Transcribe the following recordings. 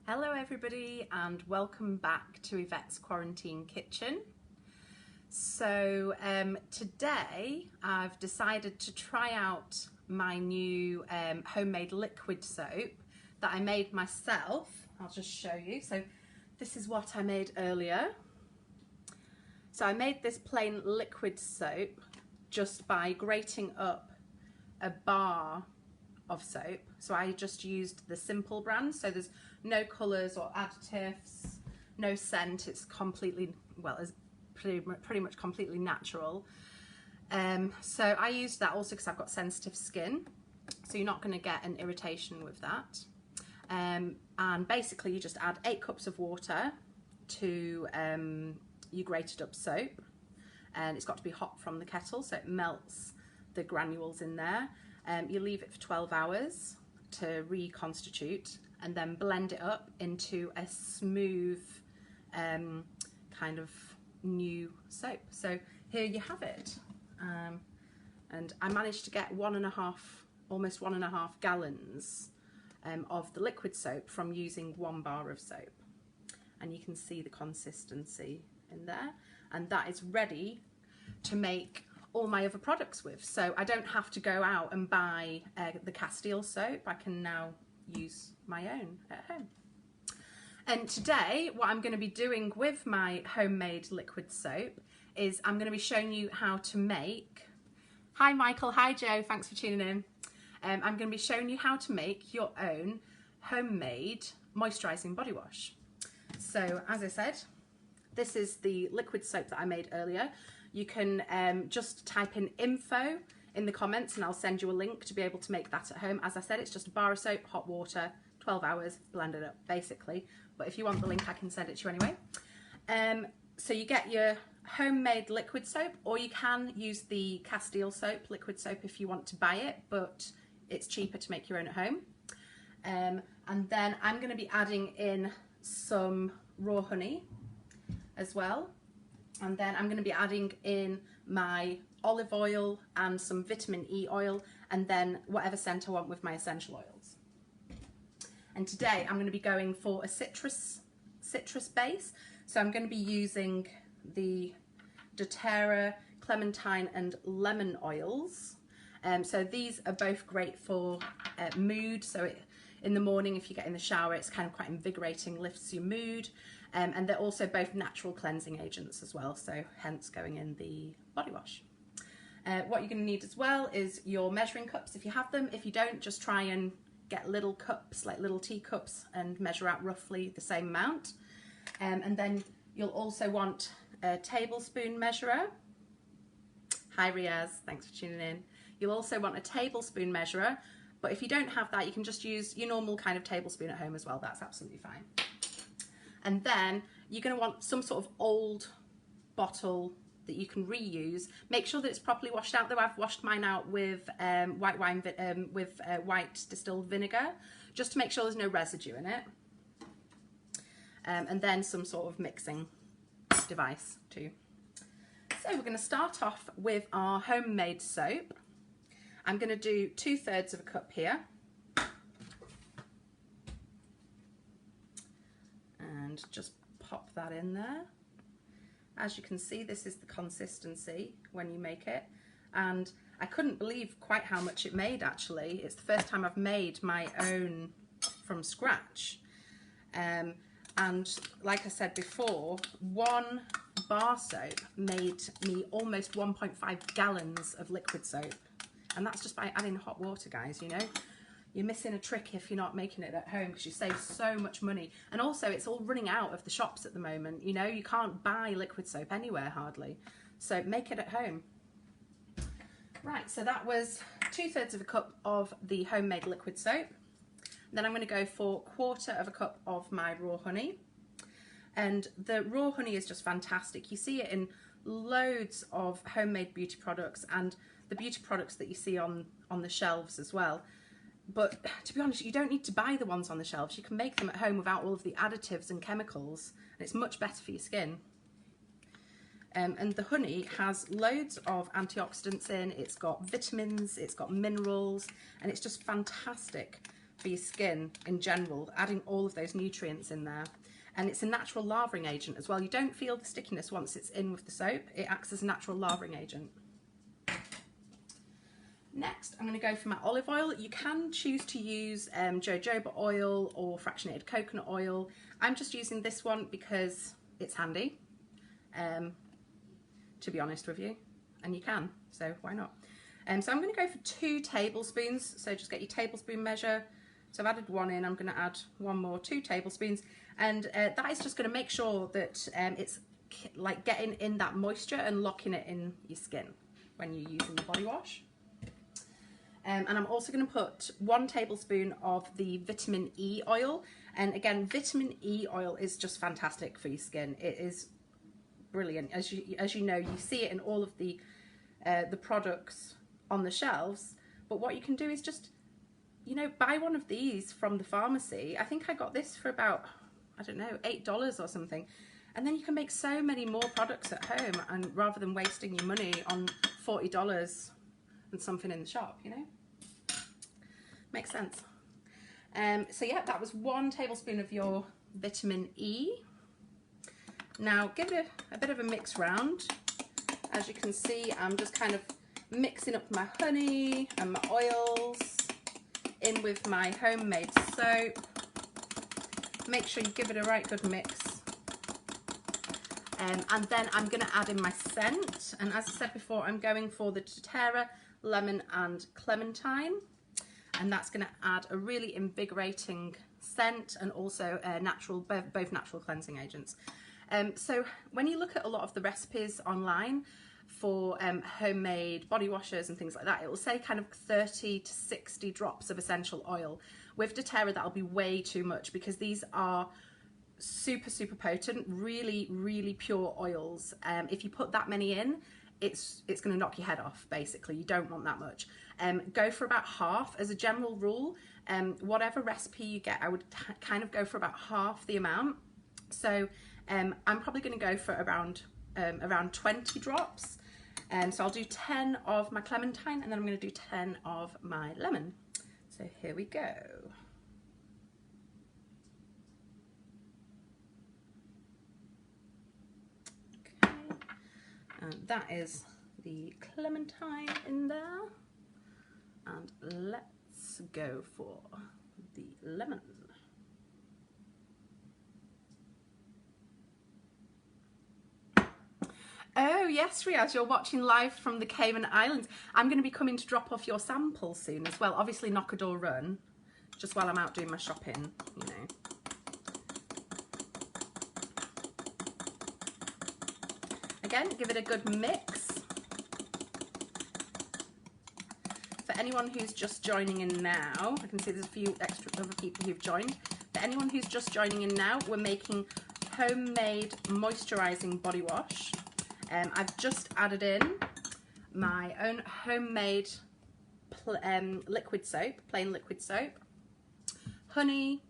Hello everybody and welcome back to Yvette's Quarantine Kitchen. So today I've decided to try out my new homemade liquid soap that I made myself. I'll just show you. So this is what I made earlier. So I made this plain liquid soap just by grating up a bar of soap. So I just used the Simple brand, so there's no colours or additives, no scent. It's completely, well, it's pretty much completely natural. So I used that also because I've got sensitive skin, so you're not going to get an irritation with that. And basically you just add 8 cups of water to your grated up soap, and it's got to be hot from the kettle so it melts the granules in there. You leave it for 12 hours to reconstitute and then blend it up into a smooth kind of new soap. So here you have it. And I managed to get almost 1.5 gallons of the liquid soap from using 1 bar of soap. And you can see the consistency in there. And that is ready to make all my other products with. So I don't have to go out and buy the Castile soap. I can now use my own at home. And today what I'm going to be doing with my homemade liquid soap is I'm going to be showing you how to make... Hi Michael, hi Joe, thanks for tuning in. I'm going to be showing you how to make your own homemade moisturising body wash. So as I said, this is the liquid soap that I made earlier. You can just type in info in the comments and I'll send you a link to be able to make that at home. As I said, it's just a bar of soap, hot water, 12 hours, blend it up basically. But if you want the link, I can send it to you anyway. So you get your homemade liquid soap, or you can use the Castile soap, liquid soap, if you want to buy it, but it's cheaper to make your own at home. And then I'm going to be adding in some raw honey as well. And then I'm going to be adding in my olive oil and some vitamin E oil, and then whatever scent I want with my essential oils. And today I'm going to be going for a citrus base. So I'm going to be using the doTERRA, clementine and lemon oils. So these are both great for mood. So in the morning, if you get in the shower, it's kind of quite invigorating, lifts your mood. And they're also both natural cleansing agents as well, so hence going in the body wash. What you're going to need as well is your measuring cups if you have them. If you don't, just try and get little cups, like little teacups, and measure out roughly the same amount. And then you'll also want a tablespoon measurer. Hi Riaz, thanks for tuning in. You'll also want a tablespoon measurer, but if you don't have that, you can just use your normal kind of tablespoon at home as well. That's absolutely fine. And then you're going to want some sort of old bottle that you can reuse. Make sure that it's properly washed out, though. I've washed mine out with white distilled vinegar, just to make sure there's no residue in it. And then some sort of mixing device too. So we're going to start off with our homemade soap. I'm going to do 2/3 of a cup here. And just pop that in there. As you can see, this is the consistency when you make it, and I couldn't believe quite how much it made actually. It's the first time I've made my own from scratch, and like I said before, 1 bar soap made me almost 1.5 gallons of liquid soap, and that's just by adding hot water, guys. You know, you're missing a trick if you're not making it at home, because you save so much money. And also it's all running out of the shops at the moment. You know, you can't buy liquid soap anywhere hardly. So make it at home. Right, so that was 2/3 of a cup of the homemade liquid soap. Then I'm going to go for 1/4 cup of my raw honey. And the raw honey is just fantastic. You see it in loads of homemade beauty products and the beauty products that you see on the shelves as well. But to be honest, you don't need to buy the ones on the shelves. You can make them at home without all of the additives and chemicals, and it's much better for your skin. And the honey has loads of antioxidants in, it's got vitamins, it's got minerals, and it's just fantastic for your skin in general, adding all of those nutrients in there. And it's a natural lavering agent as well. You don't feel the stickiness once it's in with the soap. It acts as a natural lavering agent. Next, I'm going to go for my olive oil. You can choose to use jojoba oil or fractionated coconut oil. I'm just using this one because it's handy, to be honest with you, and you can, so why not? So I'm going to go for 2 tablespoons, so just get your tablespoon measure. So I've added 1 in, I'm going to add 1 more, 2 tablespoons, and that is just going to make sure that it's like getting in that moisture and locking it in your skin when you're using the body wash. And I'm also going to put 1 tablespoon of the vitamin E oil. And again, vitamin E oil is just fantastic for your skin. It is brilliant. As you know, you see it in all of the products on the shelves. But what you can do is just, you know, buy one of these from the pharmacy. I think I got this for about, I don't know, $8 or something. And then you can make so many more products at home, and rather than wasting your money on $40 and something in the shop, you know. Makes sense. So yeah, that was 1 tablespoon of your vitamin E. Now give it a bit of a mix round. As you can see, I'm just kind of mixing up my honey and my oils in with my homemade soap. Make sure you give it a right good mix. And then I'm going to add in my scent. And as I said before, I'm going for the doTERRA lemon and clementine, and that's going to add a really invigorating scent and also both natural cleansing agents. So when you look at a lot of the recipes online for homemade body washes and things like that, it will say kind of 30 to 60 drops of essential oil. With doTERRA, that'll be way too much, because these are super potent, really pure oils. If you put that many in, it's going to knock your head off, basically. You don't want that much. Go for about half as a general rule. Whatever recipe you get, I would kind of go for about half the amount. So I'm probably going to go for around 20 drops. So I'll do 10 of my clementine, and then I'm going to do 10 of my lemon. So here we go. And that is the clementine in there. And let's go for the lemon. Oh yes, Riaz, you're watching live from the Cayman Islands. I'm going to be coming to drop off your sample soon as well. Obviously knock a door run, just while I'm out doing my shopping, you know. Again, give it a good mix. For anyone who's just joining in now, I can see there's a few extra other people who've joined. For anyone who's just joining in now, we're making homemade moisturising body wash. I've just added in my own homemade liquid soap, plain liquid soap, honey,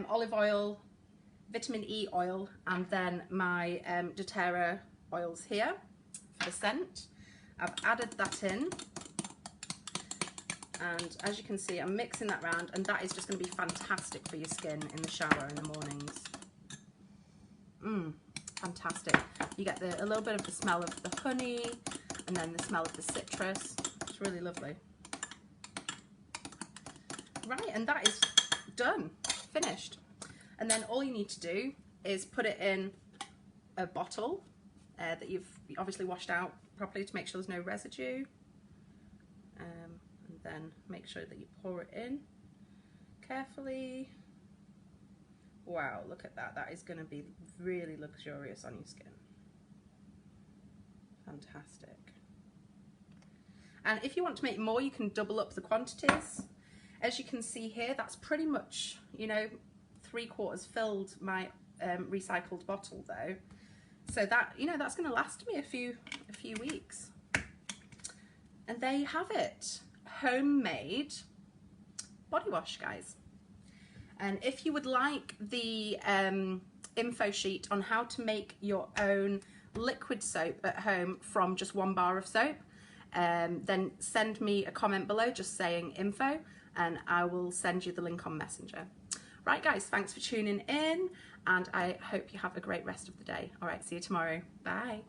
olive oil, vitamin E oil, and then my doTERRA oils here for the scent. I've added that in, and as you can see, I'm mixing that round, and that is just going to be fantastic for your skin in the shower in the mornings. Fantastic. You get a little bit of the smell of the honey, and then the smell of the citrus. It's really lovely. Right, and that is done, finished. And then all you need to do is put it in a bottle that you've obviously washed out properly to make sure there's no residue. And then make sure that you pour it in carefully. Wow, look at that. That is going to be really luxurious on your skin. Fantastic. And if you want to make more, you can double up the quantities. As you can see here, that's pretty much, you know, 3/4 filled my recycled bottle though. So that, you know, that's going to last me a few weeks. And there you have it. Homemade body wash, guys. And if you would like the info sheet on how to make your own liquid soap at home from just 1 bar of soap, then send me a comment below just saying info, and I will send you the link on Messenger. Right guys, thanks for tuning in, and I hope you have a great rest of the day. All right, see you tomorrow. Bye.